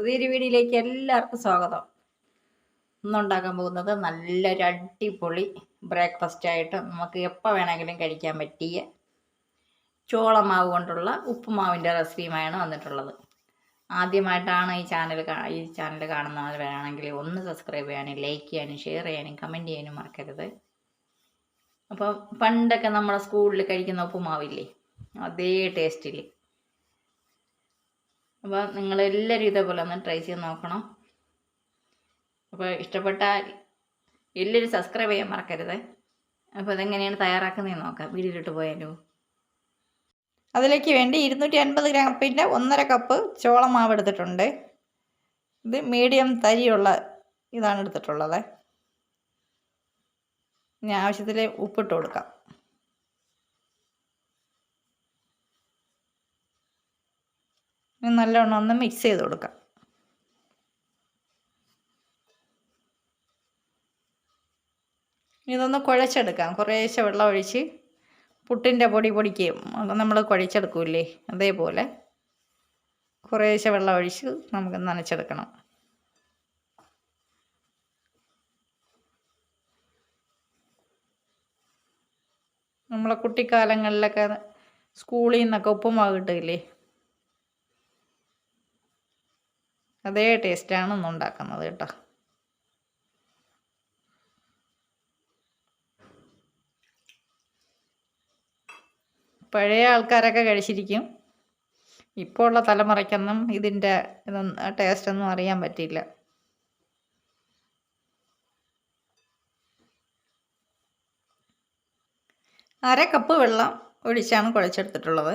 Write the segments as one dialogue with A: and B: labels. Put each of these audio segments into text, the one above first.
A: പുതിയൊരു വീഡിയോയിലേക്ക് എല്ലാവർക്കും സ്വാഗതം. ഇന്നുണ്ടാക്കാൻ പോകുന്നത് നല്ലൊരു അടിപൊളി ബ്രേക്ക്ഫാസ്റ്റ് ആയിട്ട് നമുക്ക് എപ്പോൾ വേണമെങ്കിലും കഴിക്കാൻ പറ്റിയ ചോളമാവ് കൊണ്ടുള്ള ഉപ്പുമാവിൻ്റെ റെസിപ്പിയുമായാണ് വന്നിട്ടുള്ളത്. ആദ്യമായിട്ടാണ് ഈ ചാനൽ കാണുന്നവരാണെങ്കിൽ ഒന്ന് സബ്സ്ക്രൈബ് ചെയ്യാനും ലൈക്ക് ചെയ്യാനും ഷെയർ ചെയ്യാനും കമൻറ്റ് ചെയ്യാനും മറക്കരുത്. അപ്പോൾ പണ്ടൊക്കെ നമ്മുടെ സ്കൂളിൽ കഴിക്കുന്ന ഉപ്പുമാവില്ലേ, അതേ ടേസ്റ്റിൽ. അപ്പോൾ നിങ്ങളെല്ലാവരും ഇതേപോലെ ഒന്ന് ട്രൈ ചെയ്ത് നോക്കണം. അപ്പോൾ ഇഷ്ടപ്പെട്ടാൽ എല്ലാവരും സബ്സ്ക്രൈബ് ചെയ്യാൻ മറക്കരുത്. അപ്പോൾ അതെങ്ങനെയാണ് തയ്യാറാക്കുന്നതെന്ന് നോക്കാം. വീഡിയോയിലിട്ട് പോയാലോ. അതിലേക്ക് വേണ്ടി 250 ഗ്രാമിൻ്റെ 1.5 കപ്പ് ചോളം മാവ് എടുത്തിട്ടുണ്ട്. ഇത് മീഡിയം തരിയുള്ള ഇതാണ് എടുത്തിട്ടുള്ളത്. ഇനി ആവശ്യത്തിൽ ഉപ്പിട്ട് കൊടുക്കാം. നല്ലോണം ഒന്ന് മിക്സ് ചെയ്ത് കൊടുക്കാം. ഇതൊന്ന് കുഴച്ചെടുക്കാം. കുറേശ്ശെ വെള്ളം ഒഴിച്ച് പുട്ടിൻ്റെ പൊടിക്കും നമ്മൾ കുഴച്ചെടുക്കൂലേ, അതേപോലെ കുറേശ്ശെ വെള്ളം ഒഴിച്ച് നമുക്ക് നനച്ചെടുക്കണം. നമ്മളെ കുട്ടിക്കാലങ്ങളിലൊക്കെ സ്കൂളിൽ നിന്നൊക്കെ ഉപ്പുമാവ് കിട്ടില്ലേ, അതേ ടേസ്റ്റാണ് ഇന്നുണ്ടാക്കുന്നത് കേട്ടോ. പഴയ ആൾക്കാരൊക്കെ കഴിച്ചിരിക്കും. ഇപ്പോൾ ഉള്ള തലമുറയ്ക്കൊന്നും ഇതിൻ്റെ ടേസ്റ്റൊന്നും അറിയാൻ പറ്റില്ല. അര കപ്പ് വെള്ളം ഒഴിച്ചാണ് കുഴച്ചെടുത്തിട്ടുള്ളത്.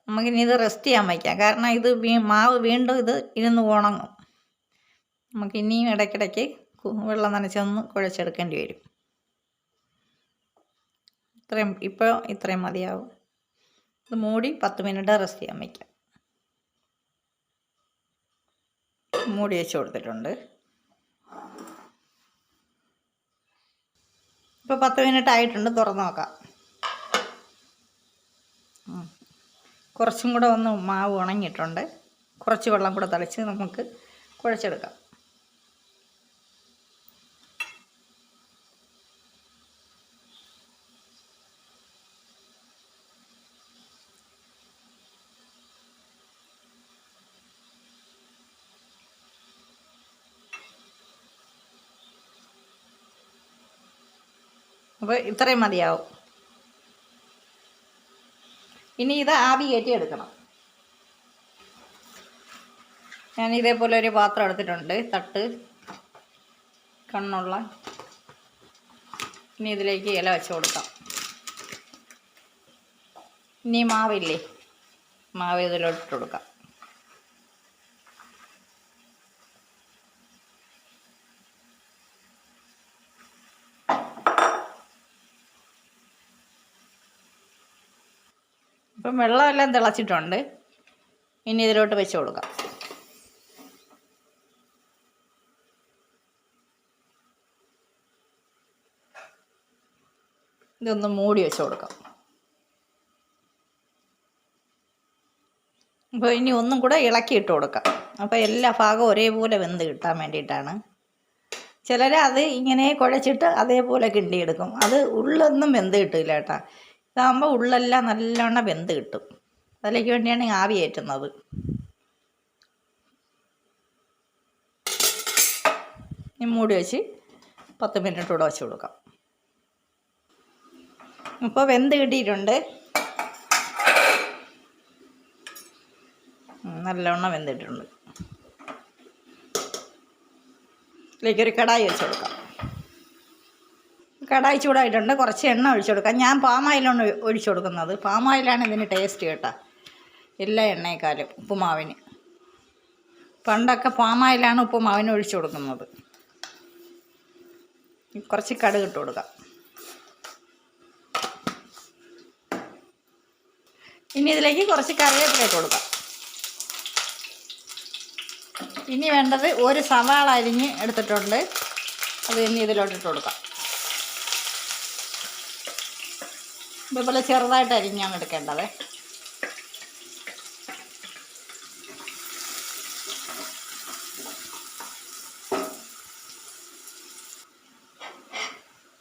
A: നമുക്കിനി ഇത് റെസ്റ്റ് ചെയ്യാൻ വയ്ക്കാം. കാരണം ഇത് മാവ് വീണ്ടും ഇത് ഇരുന്ന് ഉണങ്ങും. നമുക്കിനിയും ഇടയ്ക്കിടയ്ക്ക് വെള്ളം നനച്ചൊന്ന് കുഴച്ചെടുക്കേണ്ടി വരും. ഇത്രയും മതിയാവും. ഇത് മൂടി 10 മിനിറ്റ് റെസ്റ്റ് ചെയ്യാൻ വയ്ക്കാം. മൂടി വെച്ച് കൊടുത്തിട്ടുണ്ട്. ഇപ്പോൾ 10 മിനിറ്റ് ആയിട്ടുണ്ട്. തുറന്ന് നോക്കാം. കുറച്ചും കൂടെ ഒന്ന് മാവ് ഉണങ്ങിയിട്ടുണ്ട്. കുറച്ച് വെള്ളം കൂടെ തളിച്ച് നമുക്ക് കുഴച്ചെടുക്കാം. അപ്പോൾ ഇത്രയും മതിയാവും. ഇനി ഇത് ആവി കയറ്റി എടുക്കണം. ഞാൻ ഇതേപോലെ ഒരു പാത്രം എടുത്തിട്ടുണ്ട്, തട്ട് കണ്ണുള്ള. ഇനി ഇതിലേക്ക് ഇല വെച്ച് കൊടുക്കാം. ഇനി മാവില്ലേ, മാവ് ഇതിലോട്ട് കൊടുക്കാം. ഇപ്പം വെള്ളമെല്ലാം തിളച്ചിട്ടുണ്ട്. ഇനി ഇതിലോട്ട് വെച്ച് കൊടുക്കാം. ഇതൊന്ന് മൂടി വെച്ച് കൊടുക്കാം. അപ്പോൾ ഇനി ഒന്നും കൂടെ ഇളക്കിയിട്ട് കൊടുക്കാം. അപ്പോൾ എല്ലാ ഭാഗവും ഒരേപോലെ വെന്ത് കിട്ടാൻ വേണ്ടിയിട്ടാണ്. ചിലർ അത് ഇങ്ങനെ കുഴച്ചിട്ട് അതേപോലെ കിണ്ടിയെടുക്കും. അത് ഉള്ളൊന്നും വെന്ത് കിട്ടില്ല കേട്ടോ. ഇതാകുമ്പോൾ ഉള്ളെല്ലാം നല്ലോണം വെന്ത് കിട്ടും. അതിലേക്ക് വേണ്ടിയാണ് ആവി കയറ്റുന്നത്. ഇനി മൂടി വെച്ച് 10 മിനിറ്റ് കൂടെ വെച്ച് കൊടുക്കാം. ഇപ്പോൾ വെന്ത് കിട്ടിയിട്ടുണ്ട്. നല്ലോണം വെന്തിട്ടുണ്ട്. ഇതിലേക്കൊരു കടായി വെച്ച് കൊടുക്കാം. കടായി ചൂടായിട്ടുണ്ട്. കുറച്ച് എണ്ണ ഒഴിച്ചു കൊടുക്കാം. ഞാൻ പാമായിലാണ് ഒഴിച്ചു കൊടുക്കുന്നത്. പാമായിലാണ് ഇതിന് ടേസ്റ്റ് കേട്ടോ, എല്ലാ എണ്ണയെക്കാളും ഉപ്പുമാവിന്. പണ്ടൊക്കെ പാമായിലാണ് ഉപ്പുമാവിന് ഒഴിച്ചു കൊടുക്കുന്നത്. കുറച്ച് കടുക് ഇട്ട് കൊടുക്കാം. ഇനി ഇതിലേക്ക് കുറച്ച് കറിവേപ്പില ഇട്ട് കൊടുക്കാം. ഇനി വേണ്ടത് ഒരു സവാള അരിഞ്ഞ് എടുത്തിട്ടുണ്ട്. അത് ഇനി ഇതിലോട്ടിട്ട് കൊടുക്കാം. ഇതുപോലെ ചെറുതായിട്ട് അരിഞ്ഞാണ് എടുക്കേണ്ടത്.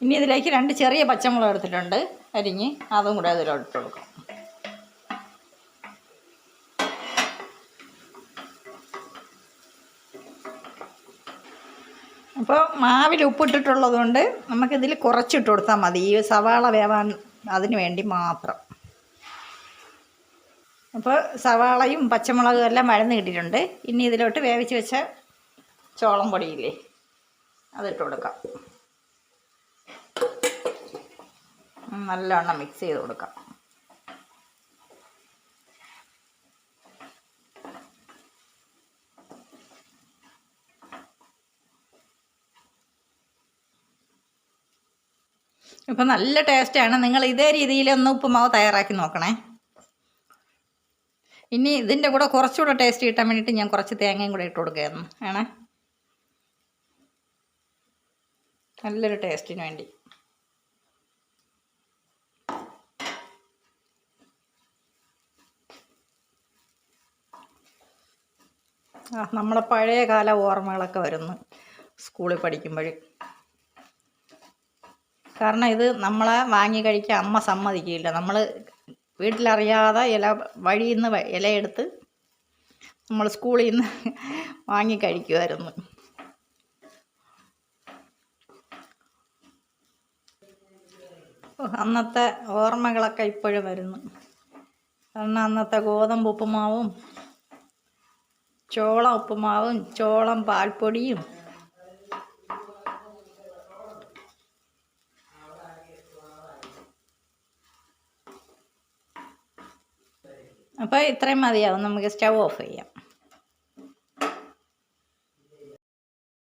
A: ഇനി ഇതിലേക്ക് 2 ചെറിയ പച്ചമുളക് എടുത്തിട്ടുണ്ട് അരിഞ്ഞ്, അതും കൂടെ അതിലോട്ട് ഇട്ട് കൊടുക്കാം. അപ്പോൾ മാവിൽ ഉപ്പിട്ടിട്ടുള്ളത് കൊണ്ട് നമുക്കിതിൽ കുറച്ചിട്ട് കൊടുത്താൽ മതി, ഈ സവാള വേവാൻ അതിന് വേണ്ടി മാത്രം. അപ്പോൾ സവാളയും പച്ചമുളകും എല്ലാം വഴന്ന് കിട്ടിയിട്ടുണ്ട്. ഇനി ഇതിലോട്ട് വേവിച്ച് വെച്ച ചോളം പൊടിയില്ലേ, അതിട്ട് കൊടുക്കാം. നല്ലവണ്ണം മിക്സ് ചെയ്ത് കൊടുക്കാം. ഇപ്പം നല്ല ടേസ്റ്റാണ്. നിങ്ങൾ ഇതേ രീതിയിലൊന്ന് ഉപ്പുമാവ് തയ്യാറാക്കി നോക്കണേ. ഇനി ഇതിൻ്റെ കൂടെ കുറച്ചുകൂടെ ടേസ്റ്റ് കിട്ടാൻ വേണ്ടിയിട്ട് ഞാൻ കുറച്ച് തേങ്ങയും കൂടെ ഇട്ട് കൊടുക്കുകയായിരുന്നു ആണേ, നല്ലൊരു ടേസ്റ്റിന് വേണ്ടി. നമ്മളെ പഴയ കാല ഓർമ്മകളൊക്കെ വരുന്നു സ്കൂളിൽ പഠിക്കുമ്പോൾ. കാരണം ഇത് നമ്മളെ വാങ്ങി കഴിക്കാൻ അമ്മ സമ്മതിക്കില്ല. നമ്മൾ വീട്ടിലറിയാതെ വഴിയിൽ നിന്ന് ഇലയെടുത്ത് നമ്മൾ സ്കൂളിൽ നിന്ന് വാങ്ങി കഴിക്കുമായിരുന്നു. അന്നത്തെ ഓർമ്മകളൊക്കെ ഇപ്പോഴും വരുന്നു. കാരണം അന്നത്തെ ഗോതമ്പ് ഉപ്പുമാവും ചോളം ഉപ്പുമാവും ചോളം പാൽപ്പൊടിയും അപ്പോൾ ഇത്രയും മതിയാവും. നമുക്ക് സ്റ്റവ് ഓഫ് ചെയ്യാം.